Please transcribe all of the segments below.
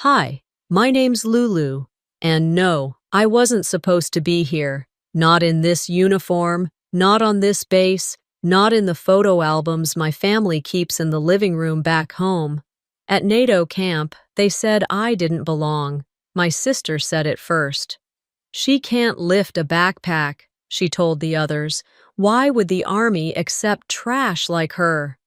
Hi, my name's Lulu, and no, I wasn't supposed to be here. Not in this uniform, not on this base, not in the photo albums my family keeps in the living room back home. At NATO camp, they said I didn't belong. My sister said it first. She can't lift a backpack, she told the others. Why would the army accept trash like her?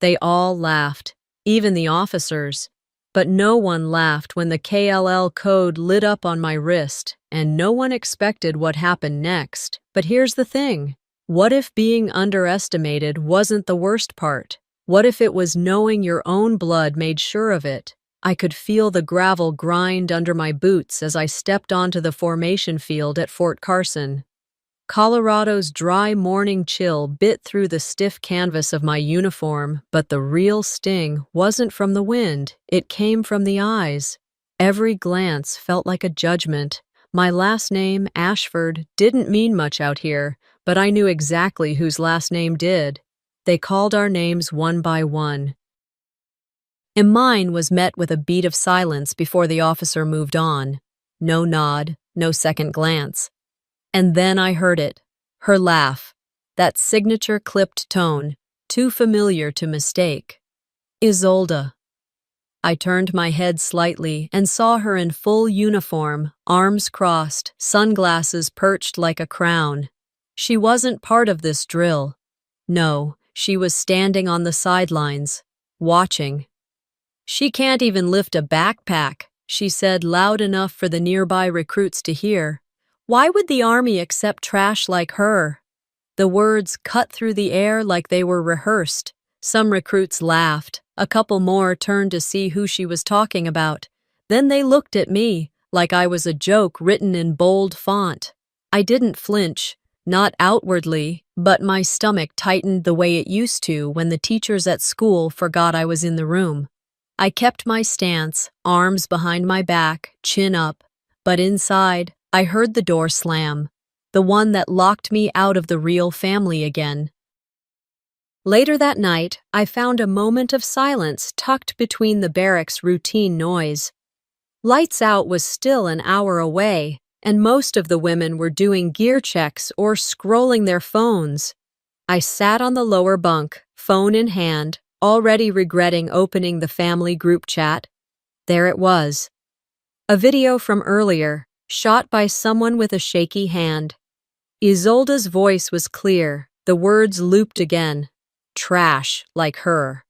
They all laughed, even the officers. But no one laughed when the KLL code lit up on my wrist, and no one expected what happened next. But here's the thing. What if being underestimated wasn't the worst part? What if it was knowing your own blood made sure of it? I could feel the gravel grind under my boots as I stepped onto the formation field at Fort Carson. Colorado's dry morning chill bit through the stiff canvas of my uniform, but the real sting wasn't from the wind, it came from the eyes. Every glance felt like a judgment. My last name, Ashford, didn't mean much out here, but I knew exactly whose last name did. They called our names one by one. And mine was met with a beat of silence before the officer moved on. No nod, no second glance. And then I heard it, her laugh, that signature clipped tone, too familiar to mistake. Isolde. I turned my head slightly and saw her in full uniform, arms crossed, sunglasses perched like a crown. She wasn't part of this drill. No, she was standing on the sidelines, watching. She can't even lift a backpack, she said loud enough for the nearby recruits to hear. Why would the army accept trash like her? The words cut through the air like they were rehearsed. Some recruits laughed. A couple more turned to see who she was talking about. Then they looked at me, like I was a joke written in bold font. I didn't flinch, not outwardly, but my stomach tightened the way it used to when the teachers at school forgot I was in the room. I kept my stance, arms behind my back, chin up, but inside, I heard the door slam, the one that locked me out of the real family again. Later that night, I found a moment of silence tucked between the barracks' routine noise. Lights Out was still an hour away, and most of the women were doing gear checks or scrolling their phones. I sat on the lower bunk, phone in hand, already regretting opening the family group chat. There it was. A video from earlier, shot by someone with a shaky hand. Isolde's voice was clear, the words looped again. Trash, like her.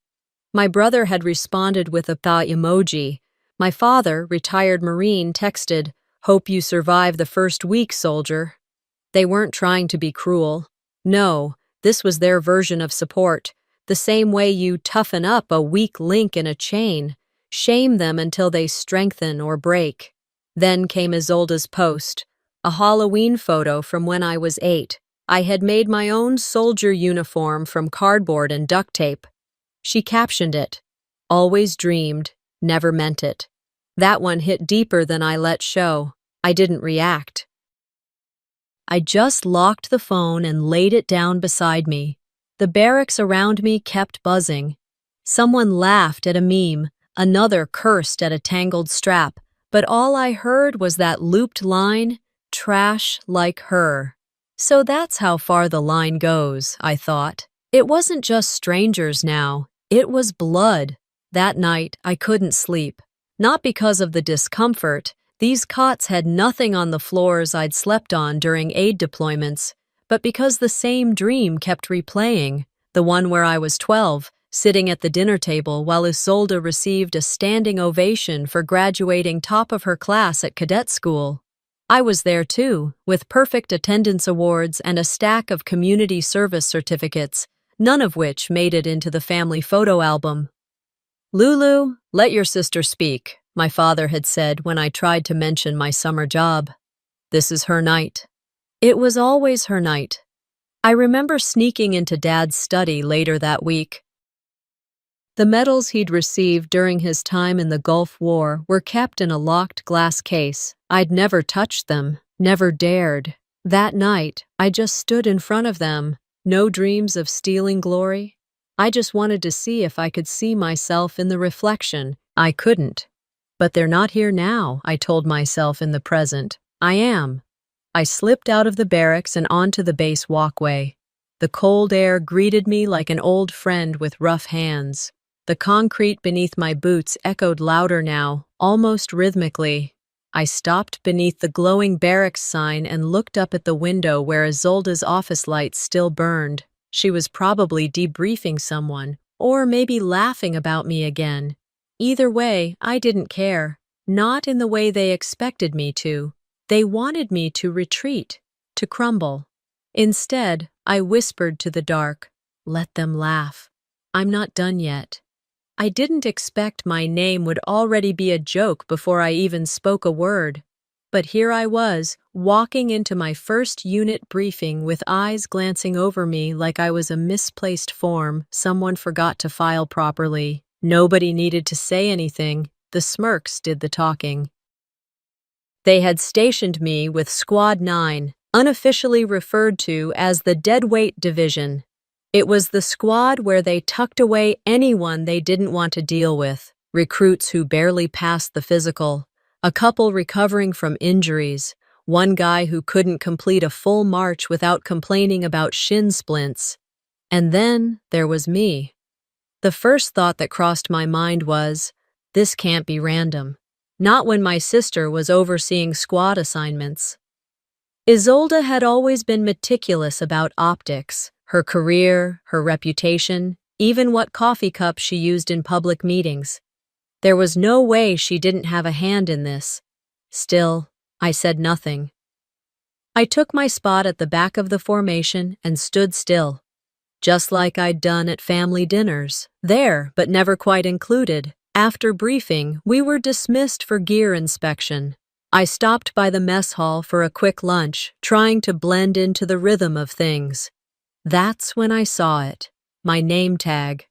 My brother had responded with a tha emoji. My father, retired Marine, texted, "Hope you survive the first week, soldier." They weren't trying to be cruel. No, this was their version of support, the same way you toughen up a weak link in a chain, shame them until they strengthen or break. Then came Isolde's post, a Halloween photo from when I was 8. I had made my own soldier uniform from cardboard and duct tape. She captioned it, "Always dreamed, never meant it." That one hit deeper than I let show. I didn't react. I just locked the phone and laid it down beside me. The barracks around me kept buzzing. Someone laughed at a meme, another cursed at a tangled strap. But all I heard was that looped line, trash like her. So that's how far the line goes, I thought. It wasn't just strangers now, it was blood. That night, I couldn't sleep. Not because of the discomfort, these cots had nothing on the floors I'd slept on during aid deployments, but because the same dream kept replaying, the one where I was 12, sitting at the dinner table while Isolde received a standing ovation for graduating top of her class at cadet school. I was there too, with perfect attendance awards and a stack of community service certificates, none of which made it into the family photo album. "Lulu, let your sister speak," my father had said when I tried to mention my summer job. This is her night. It was always her night. I remember sneaking into Dad's study later that week. The medals he'd received during his time in the Gulf War were kept in a locked glass case. I'd never touched them, never dared. That night, I just stood in front of them, no dreams of stealing glory. I just wanted to see if I could see myself in the reflection. I couldn't. But they're not here now, I told myself in the present. I am. I slipped out of the barracks and onto the base walkway. The cold air greeted me like an old friend with rough hands. The concrete beneath my boots echoed louder now, almost rhythmically. I stopped beneath the glowing barracks sign and looked up at the window where Isolda's office lights still burned. She was probably debriefing someone, or maybe laughing about me again. Either way, I didn't care. Not in the way they expected me to. They wanted me to retreat, to crumble. Instead, I whispered to the dark, "Let them laugh. I'm not done yet." I didn't expect my name would already be a joke before I even spoke a word. But here I was, walking into my first unit briefing with eyes glancing over me like I was a misplaced form someone forgot to file properly. Nobody needed to say anything. The smirks did the talking. They had stationed me with Squad 9, unofficially referred to as the Deadweight Division. It was the squad where they tucked away anyone they didn't want to deal with, recruits who barely passed the physical, a couple recovering from injuries, one guy who couldn't complete a full march without complaining about shin splints. And then there was me. The first thought that crossed my mind was, this can't be random. Not when my sister was overseeing squad assignments. Isolde had always been meticulous about optics. Her career, her reputation, even what coffee cup she used in public meetings. There was no way she didn't have a hand in this. Still, I said nothing. I took my spot at the back of the formation and stood still, just like I'd done at family dinners, there but never quite included. After briefing, we were dismissed for gear inspection. I stopped by the mess hall for a quick lunch, trying to blend into the rhythm of things. That's when I saw it, my name tag.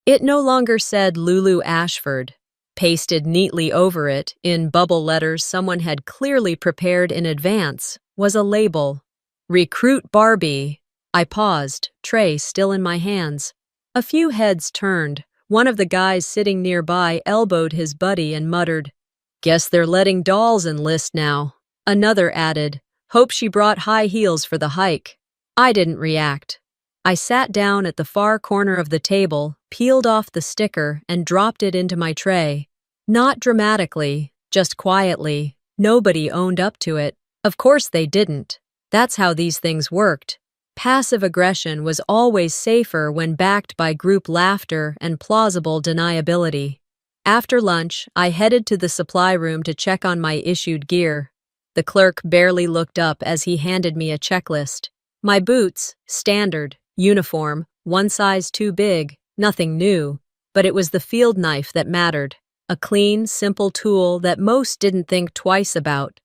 It no longer said Lulu Ashford. Pasted neatly over it, in bubble letters someone had clearly prepared in advance, was a label. Recruit Barbie. I paused, tray still in my hands. A few heads turned. One of the guys sitting nearby elbowed his buddy and muttered, "Guess they're letting dolls enlist now." Another added, "Hope she brought high heels for the hike." I didn't react. I sat down at the far corner of the table, peeled off the sticker, and dropped it into my tray. Not dramatically, just quietly. Nobody owned up to it. Of course they didn't. That's how these things worked. Passive aggression was always safer when backed by group laughter and plausible deniability. After lunch, I headed to the supply room to check on my issued gear. The clerk barely looked up as he handed me a checklist. My boots, standard, uniform, one size too big, nothing new, but it was the field knife that mattered, a clean, simple tool that most didn't think twice about.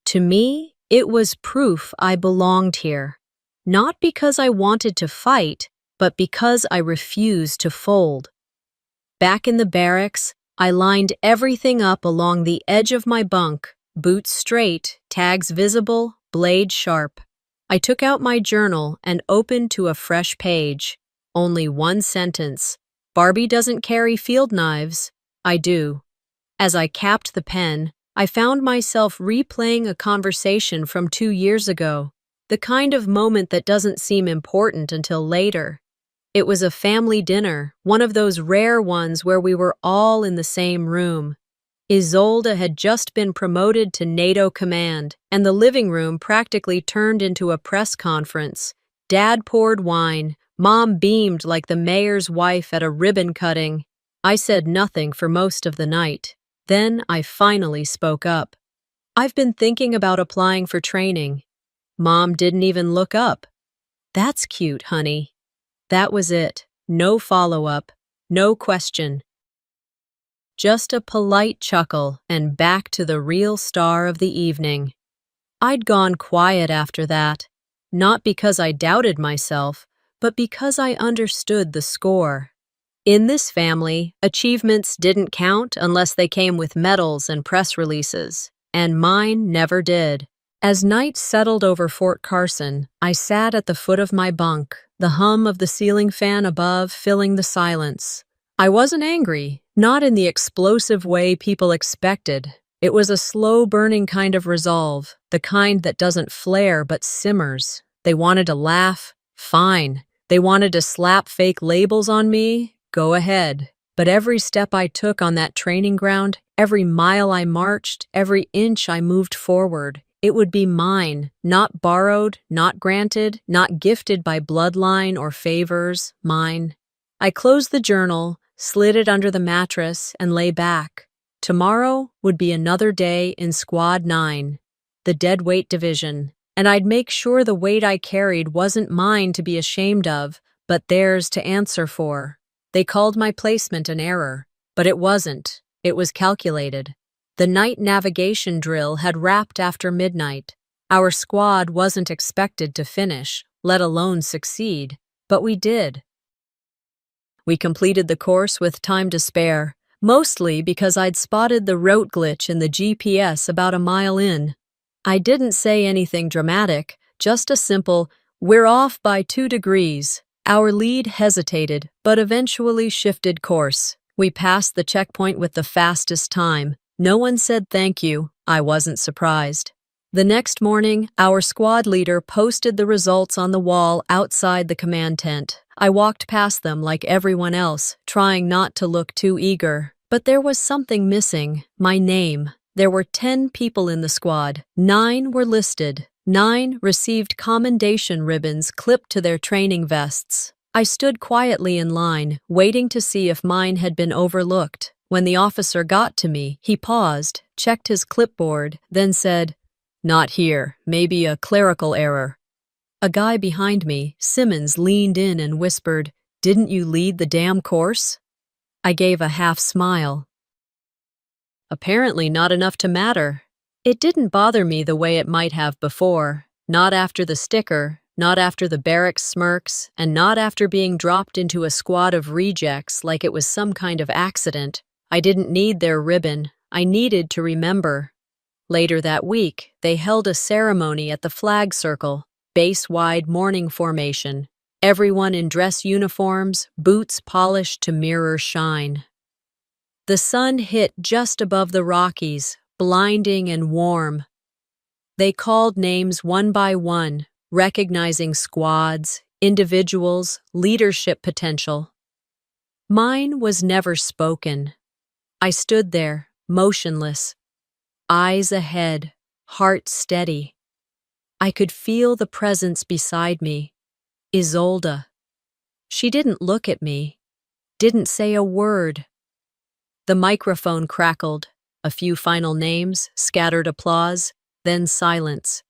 To me, it was proof I belonged here, not because I wanted to fight, but because I refused to fold. Back in the barracks, I lined everything up along the edge of my bunk, boots straight, tags visible, blade sharp. I took out my journal and opened to a fresh page. Only one sentence. Barbie doesn't carry field knives. I do. As I capped the pen, I found myself replaying a conversation from 2 years ago, the kind of moment that doesn't seem important until later. It was a family dinner, one of those rare ones where we were all in the same room. Isolde had just been promoted to NATO command, and the living room practically turned into a press conference. Dad poured wine. Mom beamed like the mayor's wife at a ribbon cutting. I said nothing for most of the night. Then I finally spoke up. "I've been thinking about applying for training." Mom didn't even look up. "That's cute, honey." That was it. No follow-up. No question. Just a polite chuckle and back to the real star of the evening. I'd gone quiet after that, not because I doubted myself, but because I understood the score. In this family, achievements didn't count unless they came with medals and press releases, and mine never did. As night settled over Fort Carson, I sat at the foot of my bunk, the hum of the ceiling fan above filling the silence. I wasn't angry, Not in the explosive way people expected. It was a slow-burning kind of resolve, the kind that doesn't flare but simmers. They wanted to laugh? Fine. They wanted to slap fake labels on me? Go ahead. But every step I took on that training ground, every mile I marched, every inch I moved forward, it would be mine, not borrowed, not granted, not gifted by bloodline or favors, mine. I closed the journal, slid it under the mattress, and lay back. Tomorrow would be another day in Squad 9, the deadweight division, and I'd make sure the weight I carried wasn't mine to be ashamed of, but theirs to answer for. They called my placement an error, but it wasn't. It was calculated. The night navigation drill had wrapped after midnight. Our squad wasn't expected to finish, let alone succeed, but we did. We completed the course with time to spare, mostly because I'd spotted the route glitch in the GPS about a mile in. I didn't say anything dramatic, just a simple, "We're off by 2 degrees." Our lead hesitated, but eventually shifted course. We passed the checkpoint with the fastest time. No one said thank you. I wasn't surprised. The next morning, our squad leader posted the results on the wall outside the command tent. I walked past them like everyone else, trying not to look too eager. But there was something missing, my name. There were 10 people in the squad. 9 were listed. 9 received commendation ribbons clipped to their training vests. I stood quietly in line, waiting to see if mine had been overlooked. When the officer got to me, he paused, checked his clipboard, then said, "Not here, maybe a clerical error." A guy behind me, Simmons, leaned in and whispered, "Didn't you lead the damn course?" I gave a half smile. Apparently not enough to matter. It didn't bother me the way it might have before, not after the sticker, not after the barracks smirks, and not after being dropped into a squad of rejects like it was some kind of accident. I didn't need their ribbon. I needed to remember. Later that week, they held a ceremony at the flag circle, base-wide morning formation. Everyone in dress uniforms, boots polished to mirror shine. The sun hit just above the Rockies, blinding and warm. They called names one by one, recognizing squads, individuals, leadership potential. Mine was never spoken. I stood there, motionless, eyes ahead, heart steady. I could feel the presence beside me, Isolde. She didn't look at me, didn't say a word. The microphone crackled, a few final names, scattered applause, then silence.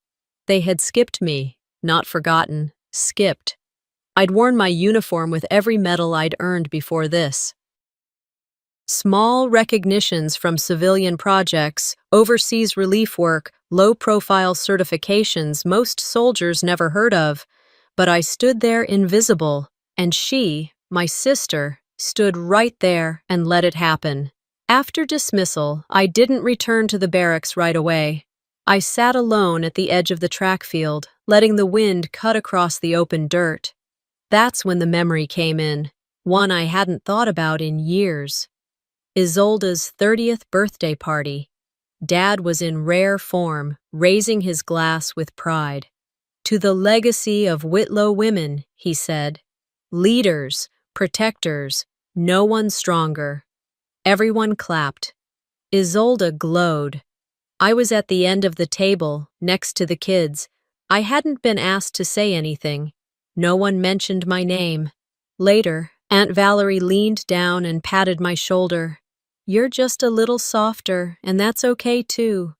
They had skipped me, not forgotten, skipped. I'd worn my uniform with every medal I'd earned before this. Small recognitions from civilian projects, overseas relief work, low-profile certifications most soldiers never heard of, but I stood there invisible, and she, my sister, stood right there and let it happen. After dismissal, I didn't return to the barracks right away. I sat alone at the edge of the track field, letting the wind cut across the open dirt. That's when the memory came in, one I hadn't thought about in years. Isolde's 30th birthday party. Dad was in rare form, raising his glass with pride. "To the legacy of Whitlow women," he said. "Leaders, protectors, no one stronger." Everyone clapped. Isolde glowed. I was at the end of the table, next to the kids. I hadn't been asked to say anything. No one mentioned my name. Later, Aunt Valerie leaned down and patted my shoulder. "You're just a little softer, and that's okay too."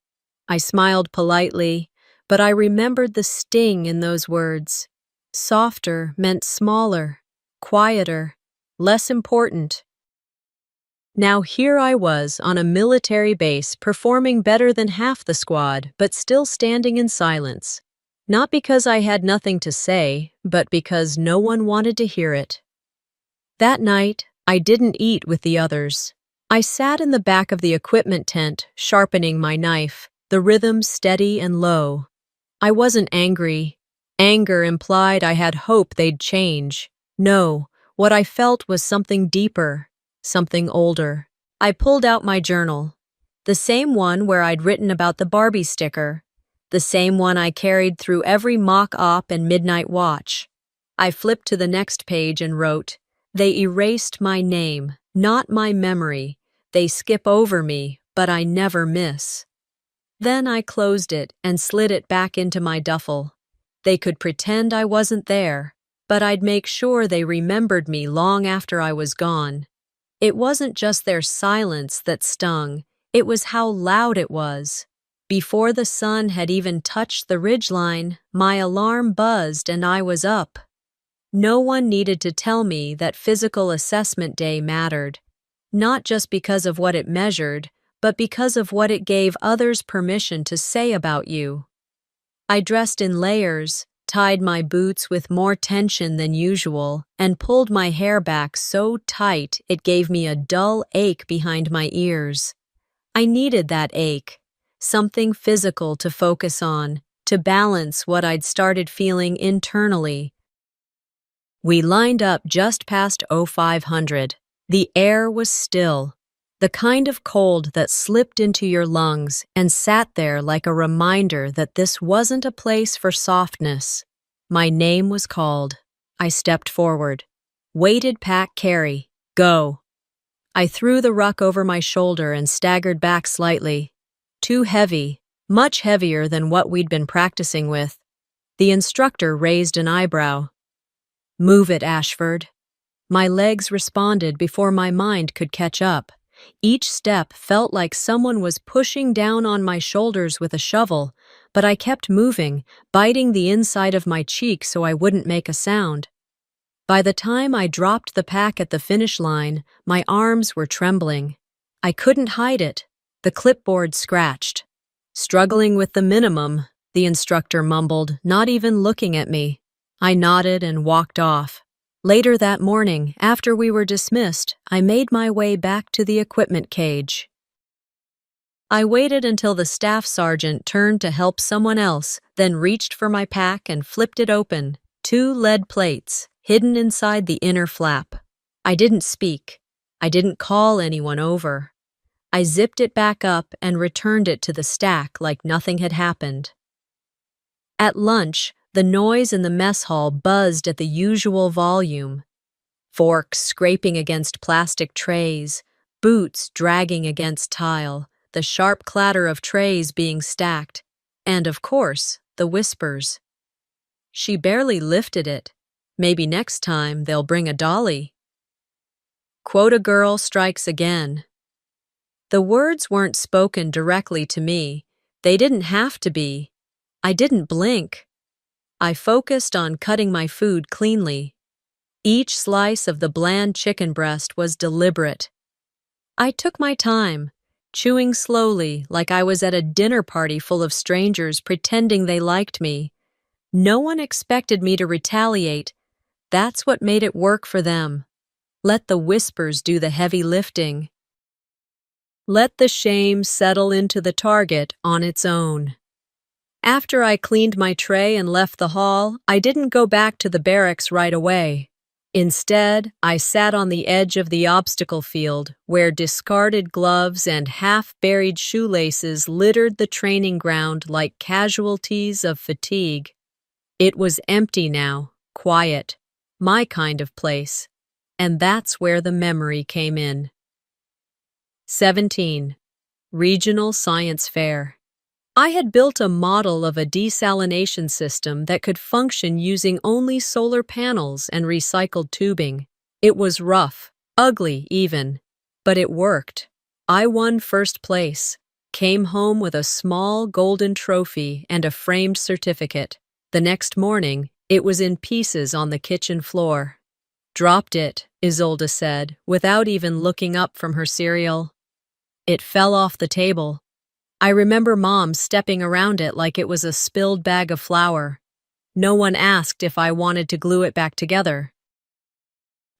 I smiled politely, but I remembered the sting in those words. Softer meant smaller, quieter, less important. Now here I was on a military base performing better than half the squad, but still standing in silence. Not because I had nothing to say, but because no one wanted to hear it. That night, I didn't eat with the others. I sat in the back of the equipment tent, sharpening my knife, the rhythm steady and low. I wasn't angry. Anger implied I had hope they'd change. No, what I felt was something deeper, something older. I pulled out my journal, the same one where I'd written about the Barbie sticker, the same one I carried through every mock op and midnight watch. I flipped to the next page and wrote, "They erased my name, not my memory. They skip over me, but I never miss." Then I closed it and slid it back into my duffel. They could pretend I wasn't there, but I'd make sure they remembered me long after I was gone. It wasn't just their silence that stung, it was how loud it was. Before the sun had even touched the ridgeline, my alarm buzzed and I was up. No one needed to tell me that physical assessment day mattered, not just because of what it measured, but because of what it gave others permission to say about you. I dressed in layers, tied my boots with more tension than usual, and pulled my hair back so tight it gave me a dull ache behind my ears. I needed that ache, something physical to focus on, to balance what I'd started feeling internally. We lined up just past 0500. The air was still, the kind of cold that slipped into your lungs and sat there like a reminder that this wasn't a place for softness. My name was called. I stepped forward. Weighted pack carry. Go. I threw the ruck over my shoulder and staggered back slightly. Too heavy, much heavier than what we'd been practicing with. The instructor raised an eyebrow. "Move it, Ashford." My legs responded before my mind could catch up. Each step felt like someone was pushing down on my shoulders with a shovel, but I kept moving, biting the inside of my cheek so I wouldn't make a sound. By the time I dropped the pack at the finish line, my arms were trembling. I couldn't hide it. The clipboard scratched. "Struggling with the minimum," the instructor mumbled, not even looking at me. I nodded and walked off. Later that morning, after we were dismissed, I made my way back to the equipment cage. I waited until the staff sergeant turned to help someone else, then reached for my pack and flipped it open. 2 lead plates, hidden inside the inner flap. I didn't speak. I didn't call anyone over. I zipped it back up and returned it to the stack like nothing had happened. At lunch, the noise in the mess hall buzzed at the usual volume. Forks scraping against plastic trays, boots dragging against tile, the sharp clatter of trays being stacked, and of course, the whispers. "She barely lifted it. Maybe next time they'll bring a dolly." Quota girl strikes again. The words weren't spoken directly to me. They didn't have to be. I didn't blink. I focused on cutting my food cleanly. Each slice of the bland chicken breast was deliberate. I took my time, chewing slowly like I was at a dinner party full of strangers pretending they liked me. No one expected me to retaliate. That's what made it work for them. Let the whispers do the heavy lifting. Let the shame settle into the target on its own. After I cleaned my tray and left the hall, I didn't go back to the barracks right away. Instead, I sat on the edge of the obstacle field, where discarded gloves and half-buried shoelaces littered the training ground like casualties of fatigue. It was empty now, quiet, my kind of place. And that's where the memory came in. 17. Regional Science Fair. I had built a model of a desalination system that could function using only solar panels and recycled tubing. It was rough, ugly even, but it worked. I won first place, came home with a small golden trophy and a framed certificate. The next morning, it was in pieces on the kitchen floor. "Dropped it," Isolde said, without even looking up from her cereal. It fell off the table. I remember Mom stepping around it like it was a spilled bag of flour. No one asked if I wanted to glue it back together.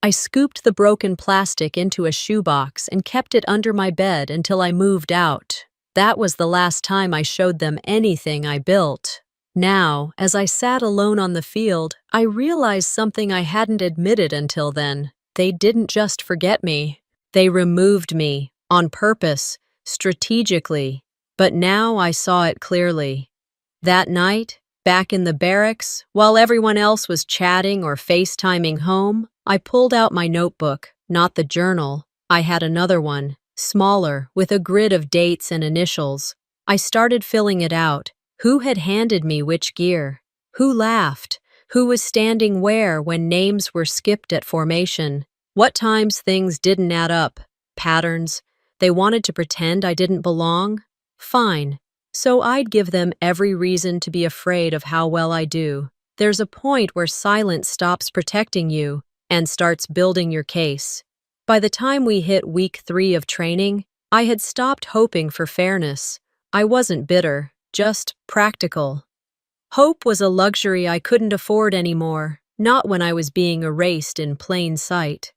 I scooped the broken plastic into a shoebox and kept it under my bed until I moved out. That was the last time I showed them anything I built. Now, as I sat alone on the field, I realized something I hadn't admitted until then. They didn't just forget me. They removed me, on purpose, strategically, but now I saw it clearly. That night, back in the barracks, while everyone else was chatting or FaceTiming home, I pulled out my notebook, not the journal. I had another one, smaller, with a grid of dates and initials. I started filling it out. Who had handed me which gear? Who laughed? Who was standing where when names were skipped at formation? What times things didn't add up? Patterns? They wanted to pretend I didn't belong? Fine. So I'd give them every reason to be afraid of how well I do. There's a point where silence stops protecting you and starts building your case. By the time we hit week 3 of training, I had stopped hoping for fairness. I wasn't bitter, just practical. Hope was a luxury I couldn't afford anymore, not when I was being erased in plain sight.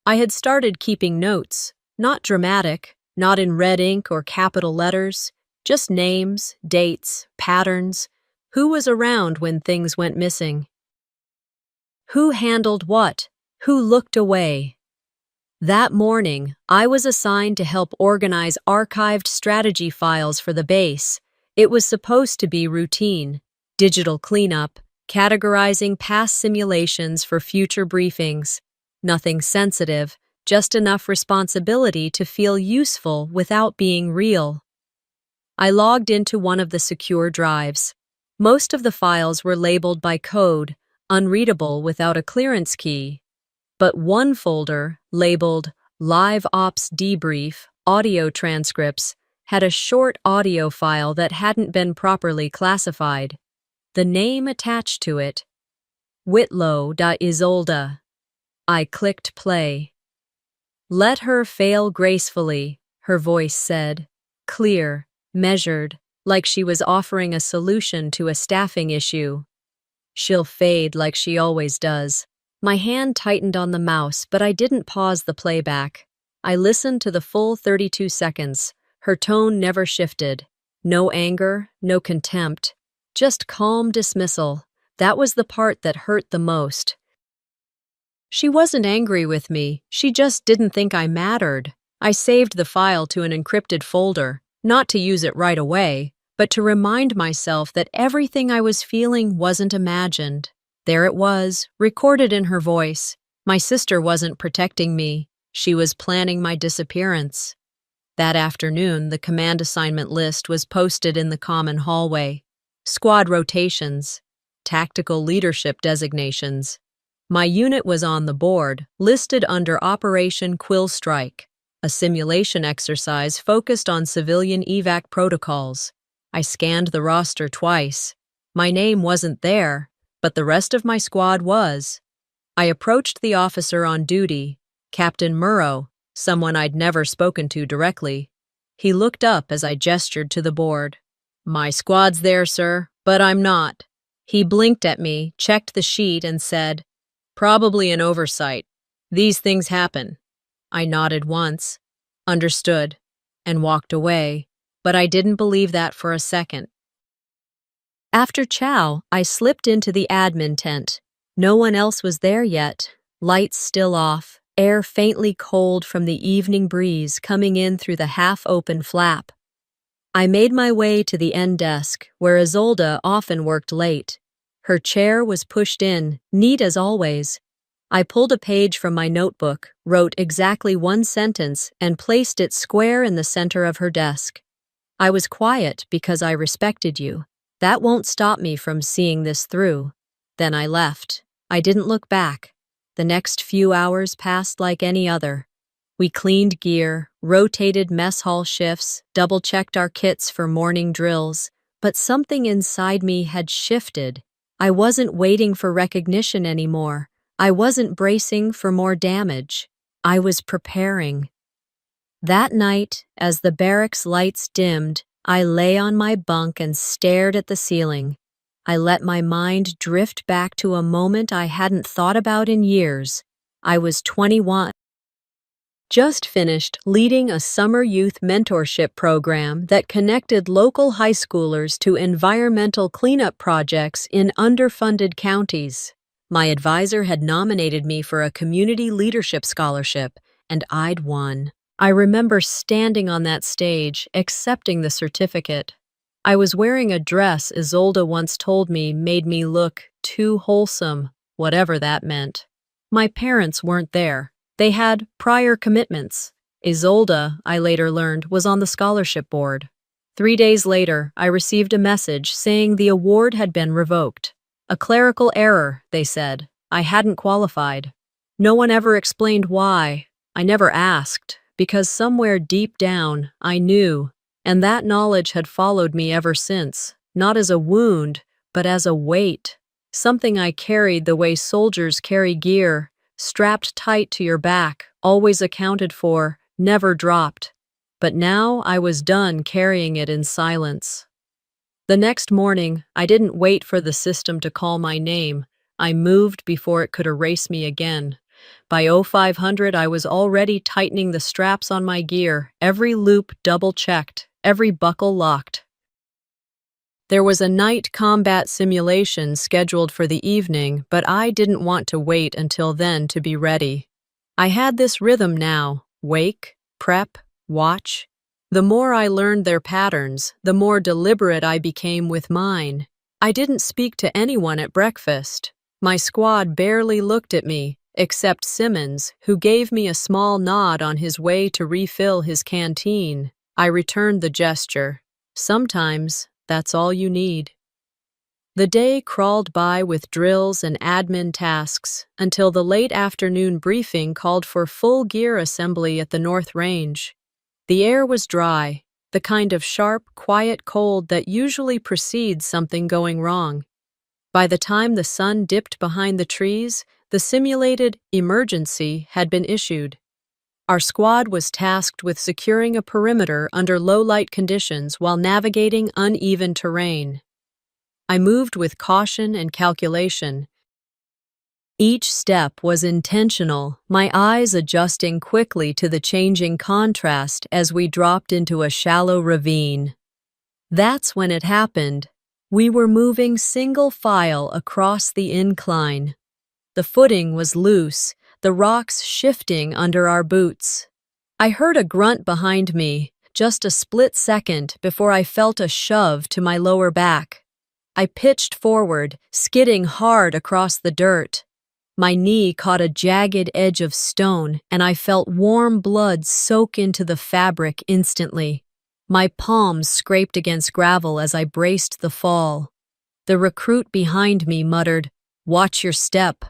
I had started keeping notes, not dramatic, not in red ink or capital letters, just names, dates, patterns, who was around when things went missing. Who handled what? Who looked away? That morning, I was assigned to help organize archived strategy files for the base. It was supposed to be routine, digital cleanup, categorizing past simulations for future briefings. Nothing sensitive, just enough responsibility to feel useful without being real. I logged into one of the secure drives. Most of the files were labeled by code, unreadable without a clearance key. But one folder, labeled Live Ops Debrief, Audio Transcripts, had a short audio file that hadn't been properly classified. The name attached to it, Whitlow.Isolda. I clicked play. Let her fail gracefully, her voice said, clear, measured, like she was offering a solution to a staffing issue. She'll fade like she always does. My hand tightened on the mouse, but I didn't pause the playback. I listened to the full 32 seconds. Her tone never shifted. No anger, no contempt. Just calm dismissal. That was the part that hurt the most. She wasn't angry with me. She just didn't think I mattered. I saved the file to an encrypted folder, not to use it right away, but to remind myself that everything I was feeling wasn't imagined. There it was, recorded in her voice. My sister wasn't protecting me. She was planning my disappearance. That afternoon, the command assignment list was posted in the common hallway. Squad rotations, tactical leadership designations. My unit was on the board, listed under Operation Quill Strike, a simulation exercise focused on civilian evac protocols. I scanned the roster twice. My name wasn't there, but the rest of my squad was. I approached the officer on duty, Captain Murrow, someone I'd never spoken to directly. He looked up as I gestured to the board. My squad's there, sir, but I'm not. He blinked at me, checked the sheet, and said, probably an oversight. These things happen. I nodded once, understood, and walked away, but I didn't believe that for a second. After chow, I slipped into the admin tent. No one else was there yet, lights still off, air faintly cold from the evening breeze coming in through the half-open flap. I made my way to the end desk, where Isolda often worked late. Her chair was pushed in, neat as always. I pulled a page from my notebook, wrote exactly one sentence, and placed it square in the center of her desk. I was quiet because I respected you. That won't stop me from seeing this through. Then I left. I didn't look back. The next few hours passed like any other. We cleaned gear, rotated mess hall shifts, double-checked our kits for morning drills, but something inside me had shifted. I wasn't waiting for recognition anymore. I wasn't bracing for more damage. I was preparing. That night, as the barracks lights dimmed, I lay on my bunk and stared at the ceiling. I let my mind drift back to a moment I hadn't thought about in years. I was 21. Just finished leading a summer youth mentorship program that connected local high schoolers to environmental cleanup projects in underfunded counties. My advisor had nominated me for a community leadership scholarship, and I'd won. I remember standing on that stage, accepting the certificate. I was wearing a dress Isolde once told me made me look too wholesome, whatever that meant. My parents weren't there. They had prior commitments. Isolde, I later learned, was on the scholarship board. 3 days later, I received a message saying the award had been revoked. A clerical error, they said. I hadn't qualified. No one ever explained why. I never asked, because somewhere deep down, I knew, and that knowledge had followed me ever since, not as a wound, but as a weight, something I carried the way soldiers carry gear, strapped tight to your back, always accounted for, never dropped. But now I was done carrying it in silence. The next morning, I didn't wait for the system to call my name. I moved before it could erase me again. By 0500, I was already tightening the straps on my gear, every loop double-checked, every buckle locked. There was a night combat simulation scheduled for the evening, but I didn't want to wait until then to be ready. I had this rhythm now: wake, prep, watch. The more I learned their patterns, the more deliberate I became with mine. I didn't speak to anyone at breakfast. My squad barely looked at me, except Simmons, who gave me a small nod on his way to refill his canteen. I returned the gesture. Sometimes, that's all you need. The day crawled by with drills and admin tasks until the late afternoon briefing called for full gear assembly at the North Range. The air was dry, the kind of sharp, quiet cold that usually precedes something going wrong. By the time the sun dipped behind the trees, the simulated emergency had been issued. Our squad was tasked with securing a perimeter under low-light conditions while navigating uneven terrain. I moved with caution and calculation. Each step was intentional, my eyes adjusting quickly to the changing contrast as we dropped into a shallow ravine. That's when it happened. We were moving single file across the incline. The footing was loose, the rocks shifting under our boots. I heard a grunt behind me, just a split second before I felt a shove to my lower back. I pitched forward, skidding hard across the dirt. My knee caught a jagged edge of stone, and I felt warm blood soak into the fabric instantly. My palms scraped against gravel as I braced the fall. The recruit behind me muttered, "Watch your step."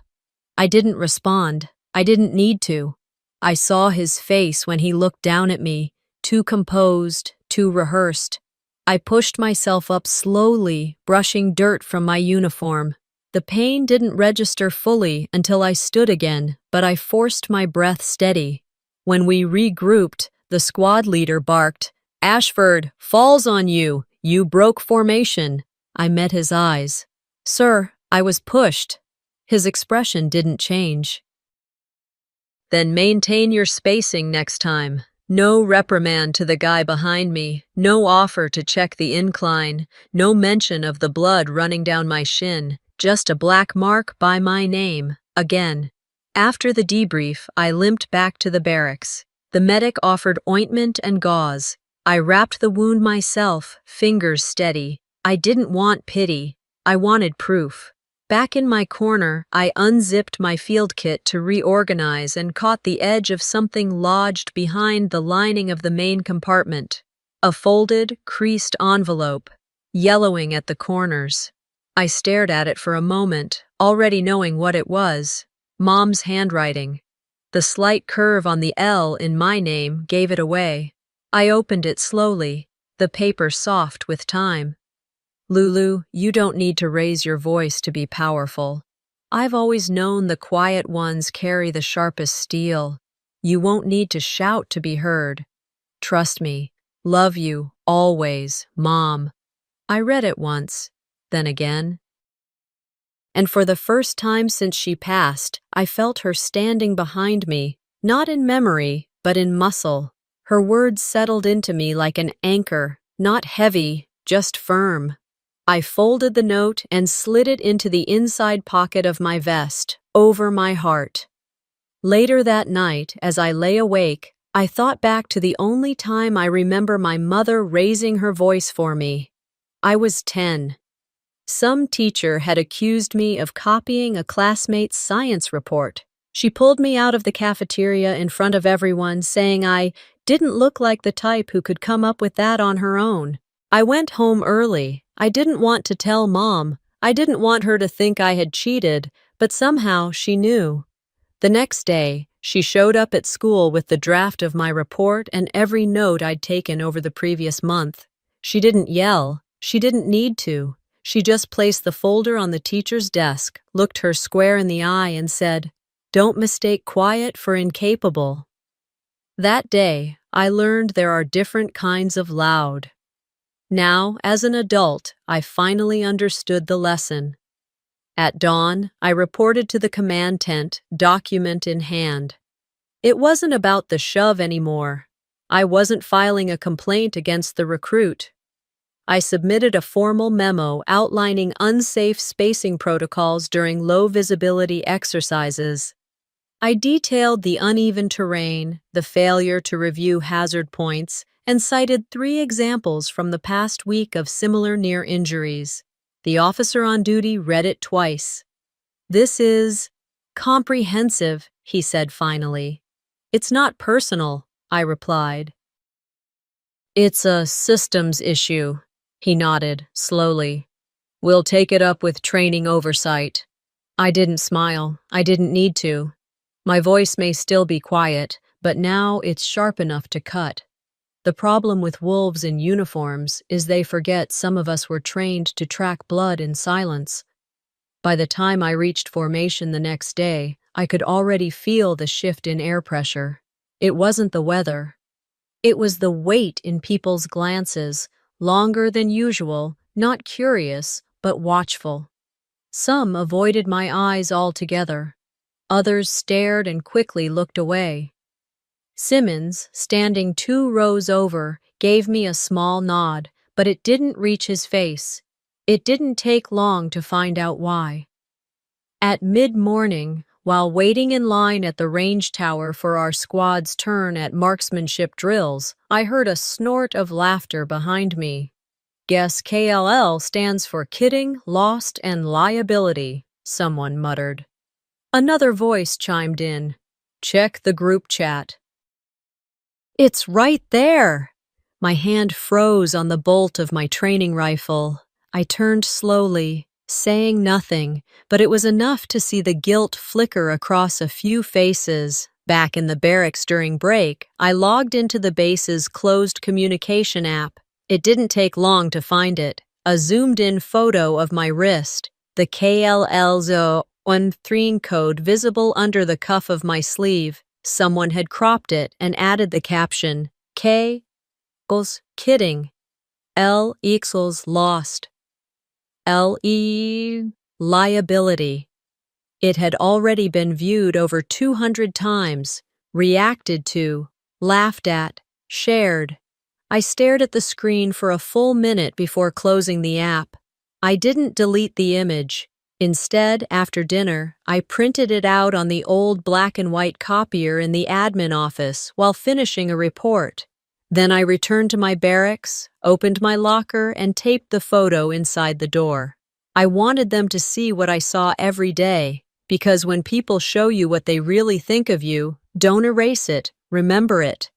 I didn't respond. I didn't need to. I saw his face when he looked down at me, too composed, too rehearsed. I pushed myself up slowly, brushing dirt from my uniform. The pain didn't register fully until I stood again, but I forced my breath steady. When we regrouped, the squad leader barked, "Ashford, falls on you. You broke formation." I met his eyes. "Sir, I was pushed." His expression didn't change. "Then maintain your spacing next time." No reprimand to the guy behind me, no offer to check the incline, no mention of the blood running down my shin, just a black mark by my name, again. After the debrief, I limped back to the barracks. The medic offered ointment and gauze. I wrapped the wound myself, fingers steady. I didn't want pity. I wanted proof. Back in my corner, I unzipped my field kit to reorganize and caught the edge of something lodged behind the lining of the main compartment. A folded, creased envelope, yellowing at the corners. I stared at it for a moment, already knowing what it was. Mom's handwriting. The slight curve on the L in my name gave it away. I opened it slowly, the paper soft with time. "Lulu, you don't need to raise your voice to be powerful. I've always known the quiet ones carry the sharpest steel. You won't need to shout to be heard. Trust me. Love you, always, Mom." I read it once, then again. And for the first time since she passed, I felt her standing behind me, not in memory, but in muscle. Her words settled into me like an anchor, not heavy, just firm. I folded the note and slid it into the inside pocket of my vest, over my heart. Later that night, as I lay awake, I thought back to the only time I remember my mother raising her voice for me. I was 10. Some teacher had accused me of copying a classmate's science report. She pulled me out of the cafeteria in front of everyone, saying I didn't look like the type who could come up with that on her own. I went home early. I didn't want to tell Mom. I didn't want her to think I had cheated, but somehow she knew. The next day, she showed up at school with the draft of my report and every note I'd taken over the previous month. She didn't yell. She didn't need to. She just placed the folder on the teacher's desk, looked her square in the eye, and said, "Don't mistake quiet for incapable." That day, I learned there are different kinds of loud. Now, as an adult, I finally understood the lesson. At dawn, I reported to the command tent, document in hand. It wasn't about the shove anymore. I wasn't filing a complaint against the recruit. I submitted a formal memo outlining unsafe spacing protocols during low-visibility exercises. I detailed the uneven terrain, the failure to review hazard points, and cited 3 examples from the past week of similar near injuries. The officer on duty read it twice. "This is comprehensive," he said finally. "It's not personal," I replied. "It's a systems issue," he nodded slowly. "We'll take it up with training oversight." I didn't smile. I didn't need to. My voice may still be quiet, but now it's sharp enough to cut. The problem with wolves in uniforms is they forget some of us were trained to track blood in silence. By the time I reached formation the next day, I could already feel the shift in air pressure. It wasn't the weather. It was the weight in people's glances, longer than usual, not curious, but watchful. Some avoided my eyes altogether. Others stared and quickly looked away. Simmons, standing 2 rows over, gave me a small nod, but it didn't reach his face. It didn't take long to find out why. At mid-morning, while waiting in line at the range tower for our squad's turn at marksmanship drills, I heard a snort of laughter behind me. "Guess KLL stands for Kidding, Lost, and Liability," someone muttered. Another voice chimed in. "Check the group chat." "It's right there!" My hand froze on the bolt of my training rifle. I turned slowly, saying nothing, but it was enough to see the guilt flicker across a few faces. Back in the barracks during break, I logged into the base's closed communication app. It didn't take long to find it. A zoomed-in photo of my wrist, the KLL013 code visible under the cuff of my sleeve. Someone had cropped it and added the caption, K equals kidding, L equals lost, LE liability. It had already been viewed over 200 times, reacted to, laughed at, shared. I stared at the screen for a full minute before closing the app. I didn't delete the image. Instead, after dinner, I printed it out on the old black and white copier in the admin office while finishing a report. Then I returned to my barracks, opened my locker, and taped the photo inside the door. I wanted them to see what I saw every day, because when people show you what they really think of you, don't erase it, remember it.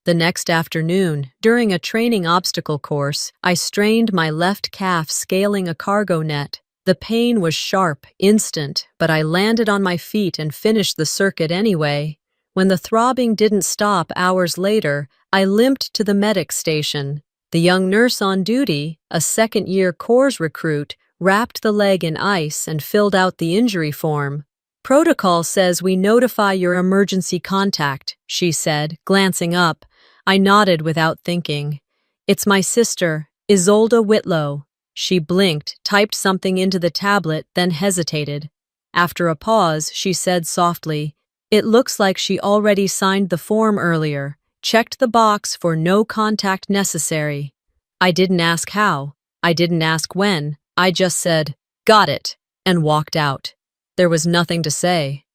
The next afternoon, during a training obstacle course, I strained my left calf scaling a cargo net. The pain was sharp, instant, but I landed on my feet and finished the circuit anyway. When the throbbing didn't stop hours later, I limped to the medic station. The young nurse on duty, a second-year corps recruit, wrapped the leg in ice and filled out the injury form. "Protocol says we notify your emergency contact," she said, glancing up. I nodded without thinking. "It's my sister, Isolde Whitlow." She blinked, typed something into the tablet, then hesitated. After a pause, she said softly, "It looks like she already signed the form earlier, checked the box for no contact necessary." I didn't ask how. I didn't ask when. I just said, "Got it," and walked out. There was nothing to say.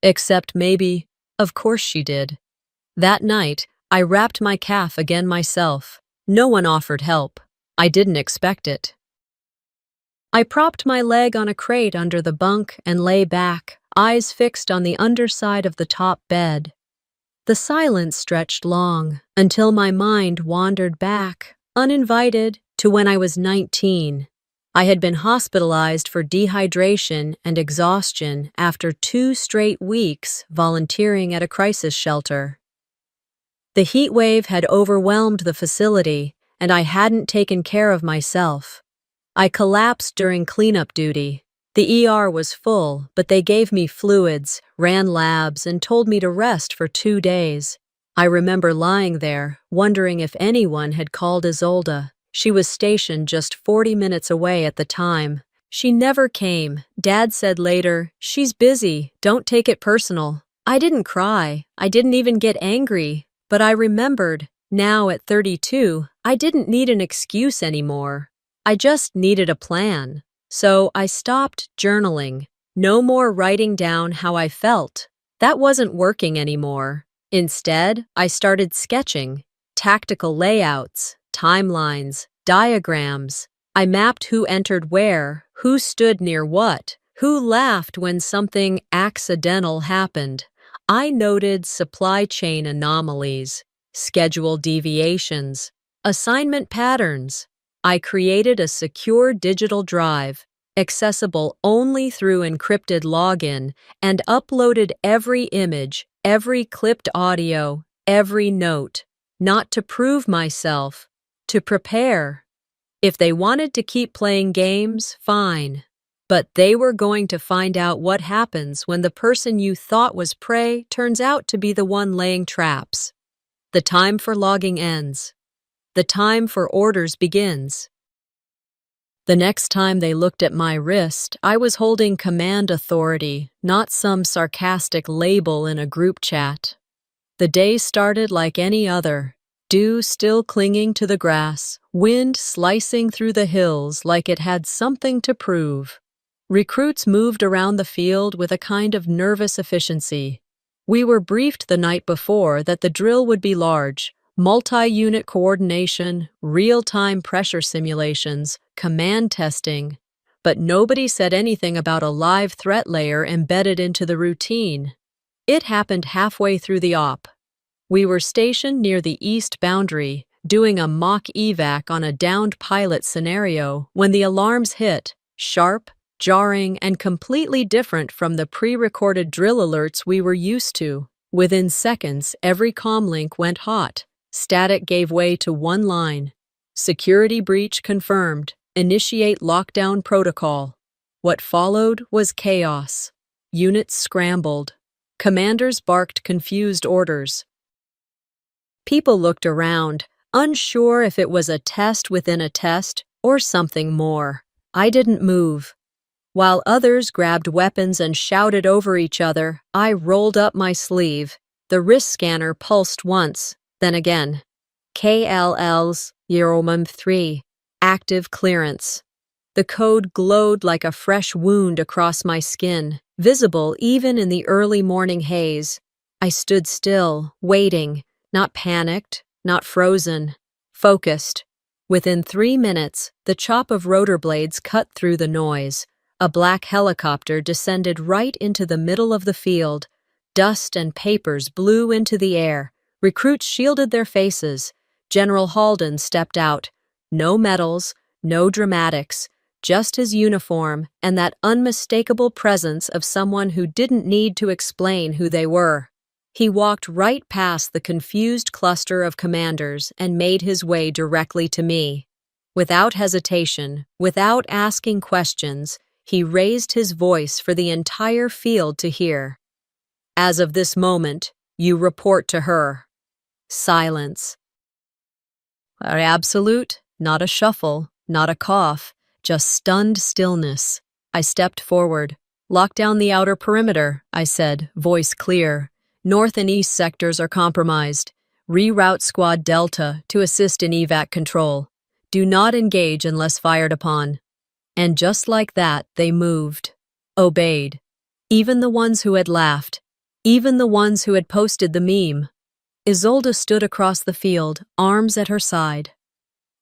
Except maybe, of course she did. That night, I wrapped my calf again myself. No one offered help. I didn't expect it. I propped my leg on a crate under the bunk and lay back, eyes fixed on the underside of the top bed. The silence stretched long until my mind wandered back, uninvited, to when I was 19. I had been hospitalized for dehydration and exhaustion after 2 straight weeks volunteering at a crisis shelter. The heat wave had overwhelmed the facility, and I hadn't taken care of myself. I collapsed during cleanup duty. The ER was full, but they gave me fluids, ran labs, and told me to rest for 2 days. I remember lying there, wondering if anyone had called Isolde. She was stationed just 40 minutes away at the time. She never came. Dad said later, "She's busy, don't take it personal." I didn't cry. I didn't even get angry. But I remembered, now at 32, I didn't need an excuse anymore. I just needed a plan. So I stopped journaling. No more writing down how I felt. That wasn't working anymore. Instead, I started sketching. Tactical layouts, timelines, diagrams. I mapped who entered where, who stood near what, who laughed when something accidental happened. I noted supply chain anomalies, schedule deviations, assignment patterns. I created a secure digital drive, accessible only through encrypted login, and uploaded every image, every clipped audio, every note, not to prove myself, to prepare. If they wanted to keep playing games, fine. But they were going to find out what happens when the person you thought was prey turns out to be the one laying traps. The time for logging ends. The time for orders begins. The next time they looked at my wrist, I was holding command authority, not some sarcastic label in a group chat. The day started like any other. Dew still clinging to the grass, wind slicing through the hills like it had something to prove. Recruits moved around the field with a kind of nervous efficiency. We were briefed the night before that the drill would be large, multi-unit coordination, real-time pressure simulations, command testing, but nobody said anything about a live threat layer embedded into the routine. It happened halfway through the op. We were stationed near the east boundary, doing a mock evac on a downed pilot scenario when the alarms hit, sharp, jarring, and completely different from the pre-recorded drill alerts we were used to. Within seconds, every comlink went hot. Static gave way to one line. Security breach confirmed. Initiate lockdown protocol. What followed was chaos. Units scrambled. Commanders barked confused orders. People looked around, unsure if it was a test within a test or something more. I didn't move. While others grabbed weapons and shouted over each other, I rolled up my sleeve. The wrist scanner pulsed once, then again. KLL's Euromum 3. Active clearance. The code glowed like a fresh wound across my skin, visible even in the early morning haze. I stood still, waiting, not panicked, not frozen, focused. Within 3 minutes, the chop of rotor blades cut through the noise. A black helicopter descended right into the middle of the field. Dust and papers blew into the air. Recruits shielded their faces. General Halden stepped out. No medals, no dramatics, just his uniform and that unmistakable presence of someone who didn't need to explain who they were. He walked right past the confused cluster of commanders and made his way directly to me. Without hesitation, without asking questions, he raised his voice for the entire field to hear. As of this moment, you report to her. Silence. Absolute, not a shuffle, not a cough, just stunned stillness. I stepped forward. Lock down the outer perimeter, I said, voice clear. North and east sectors are compromised. Reroute Squad Delta to assist in evac control. Do not engage unless fired upon. And just like that, they moved. Obeyed. Even the ones who had laughed. Even the ones who had posted the meme. Isolde stood across the field, arms at her side.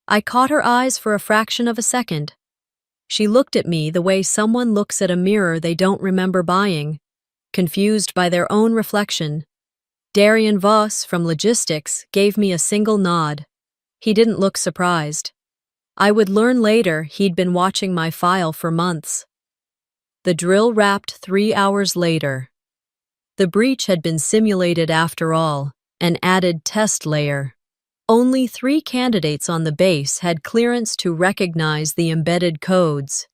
I caught her eyes for a fraction of a second. She looked at me the way someone looks at a mirror they don't remember buying, confused by their own reflection. Darian Voss from Logistics gave me a single nod. He didn't look surprised. I would learn later he'd been watching my file for months. The drill wrapped 3 hours later. The breach had been simulated after all, an added test layer. Only 3 candidates on the base had clearance to recognize the embedded codes.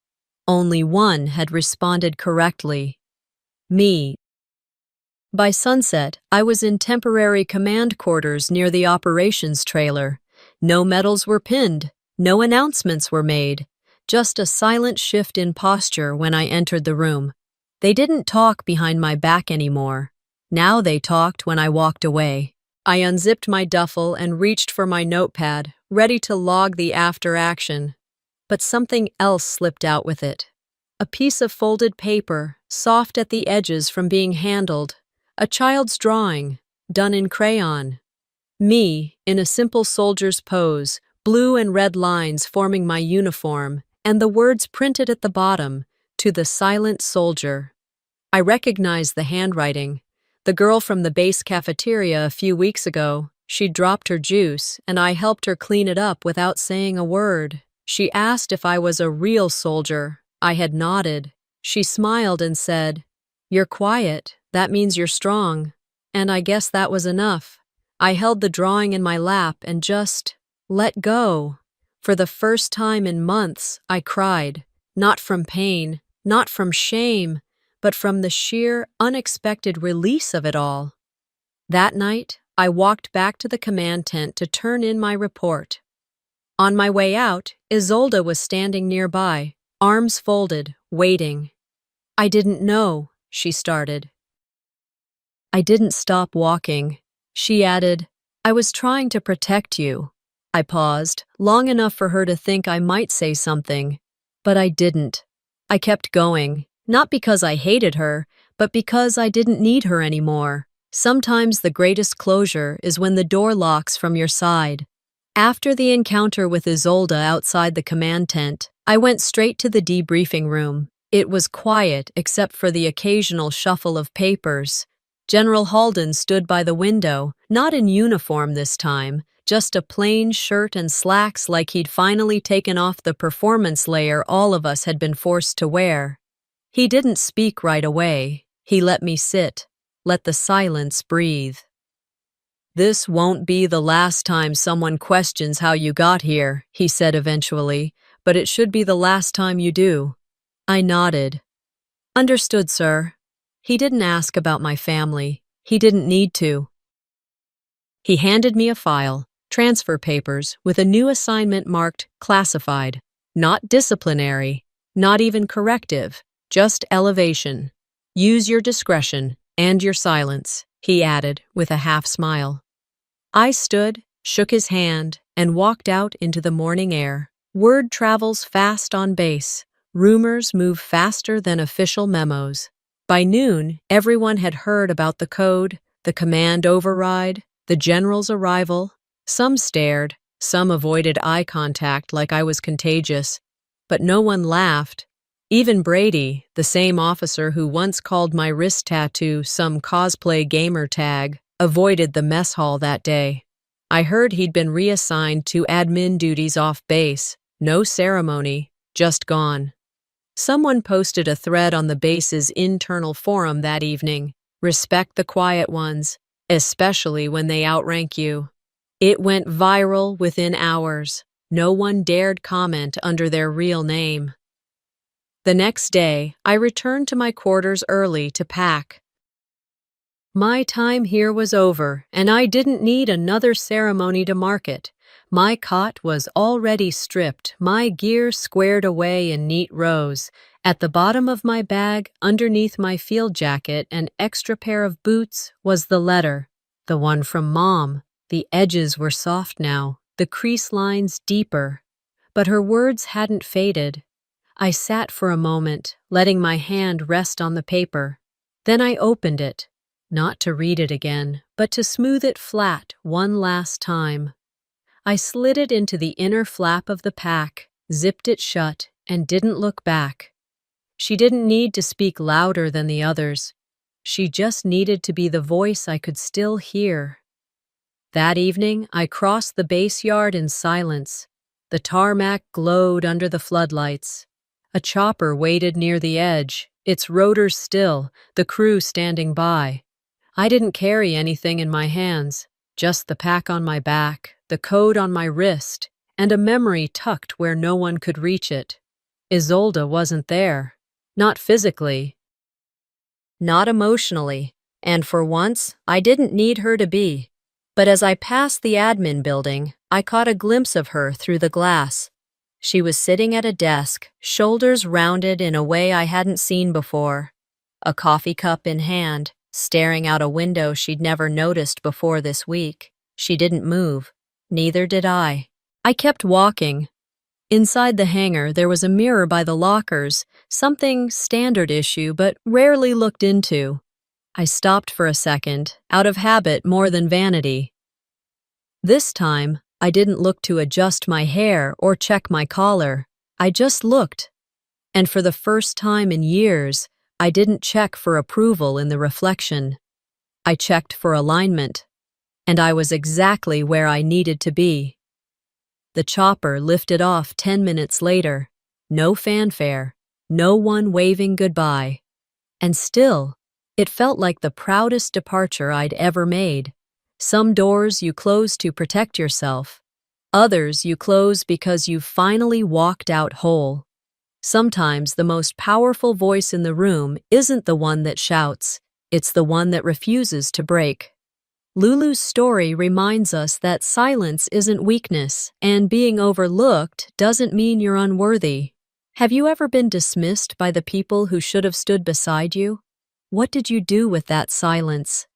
Only one had responded correctly. Me. By sunset, I was in temporary command quarters near the operations trailer. No medals were pinned, no announcements were made, just a silent shift in posture when I entered the room. They didn't talk behind my back anymore. Now they talked when I walked away. I unzipped my duffel and reached for my notepad, ready to log the after-action. But something else slipped out with it. A piece of folded paper, soft at the edges from being handled. A child's drawing, done in crayon. Me, in a simple soldier's pose, blue and red lines forming my uniform, and the words printed at the bottom, "To the silent soldier." I recognized the handwriting. The girl from the base cafeteria a few weeks ago. She dropped her juice, and I helped her clean it up without saying a word. She asked if I was a real soldier. I had nodded. She smiled and said, "You're quiet. That means you're strong." And I guess that was enough. I held the drawing in my lap and just let go. For the first time in months, I cried. Not from pain, not from shame, but from the sheer, unexpected release of it all. That night, I walked back to the command tent to turn in my report. On my way out, Isolde was standing nearby, arms folded, waiting. "I didn't know," she started. "I didn't stop walking," she added. "I was trying to protect you." I paused, long enough for her to think I might say something, but I didn't. I kept going, not because I hated her, but because I didn't need her anymore. Sometimes the greatest closure is when the door locks from your side. After the encounter with Isolde outside the command tent, I went straight to the debriefing room. It was quiet except for the occasional shuffle of papers. General Halden stood by the window, not in uniform this time, just a plain shirt and slacks like he'd finally taken off the performance layer all of us had been forced to wear. He didn't speak right away. He let me sit, let the silence breathe. "This won't be the last time someone questions how you got here," he said eventually, "but it should be the last time you do." I nodded. "Understood, sir." He didn't ask about my family. He didn't need to. He handed me a file, transfer papers, with a new assignment marked classified. Not disciplinary, not even corrective, just elevation. "Use your discretion and your silence," he added with a half smile. I stood, shook his hand, and walked out into the morning air. Word travels fast on base. Rumors move faster than official memos. By noon, everyone had heard about the code, the command override, the general's arrival. Some stared, some avoided eye contact like I was contagious, but no one laughed. Even Brady, the same officer who once called my wrist tattoo some cosplay gamer tag, avoided the mess hall that day. I heard he'd been reassigned to admin duties off base. No ceremony, just gone. Someone posted a thread on the base's internal forum that evening. "Respect the quiet ones, especially when they outrank you." It went viral within hours. No one dared comment under their real name. The next day, I returned to my quarters early to pack. My time here was over, and I didn't need another ceremony to mark it. My cot was already stripped, my gear squared away in neat rows. At the bottom of my bag, underneath my field jacket and extra pair of boots, was the letter. The one from Mom. The edges were soft now, the crease lines deeper. But her words hadn't faded. I sat for a moment, letting my hand rest on the paper. Then I opened it. not to read it again, but to smooth it flat one last time. I slid it into the inner flap of the pack, zipped it shut, and didn't look back. She didn't need to speak louder than the others. She just needed to be the voice I could still hear. That evening, I crossed the base yard in silence. The tarmac glowed under the floodlights. A chopper waited near the edge, its rotors still, the crew standing by. I didn't carry anything in my hands, just the pack on my back, the code on my wrist, and a memory tucked where no one could reach it. Isolde wasn't there. Not physically. Not emotionally. And for once, I didn't need her to be. But as I passed the admin building, I caught a glimpse of her through the glass. She was sitting at a desk, shoulders rounded in a way I hadn't seen before. A coffee cup in hand, staring out a window she'd never noticed before this week. She didn't move. Neither did I. I kept walking. Inside the hangar, there was a mirror by the lockers, something standard issue but rarely looked into. I stopped for a second, out of habit more than vanity. This time, I didn't look to adjust my hair or check my collar. I just looked. And for the first time in years, I didn't check for approval in the reflection. I checked for alignment. And I was exactly where I needed to be. The chopper lifted off 10 minutes later. No fanfare, no one waving goodbye. And still, it felt like the proudest departure I'd ever made. Some doors you close to protect yourself. Others you close because you've finally walked out whole. Sometimes the most powerful voice in the room isn't the one that shouts, it's the one that refuses to break. Lulu's story reminds us that silence isn't weakness, and being overlooked doesn't mean you're unworthy. Have you ever been dismissed by the people who should have stood beside you? What did you do with that silence?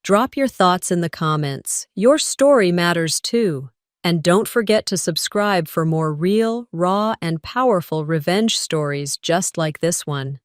Drop your thoughts in the comments. Your story matters too. And don't forget to subscribe for more real, raw, and powerful revenge stories just like this one.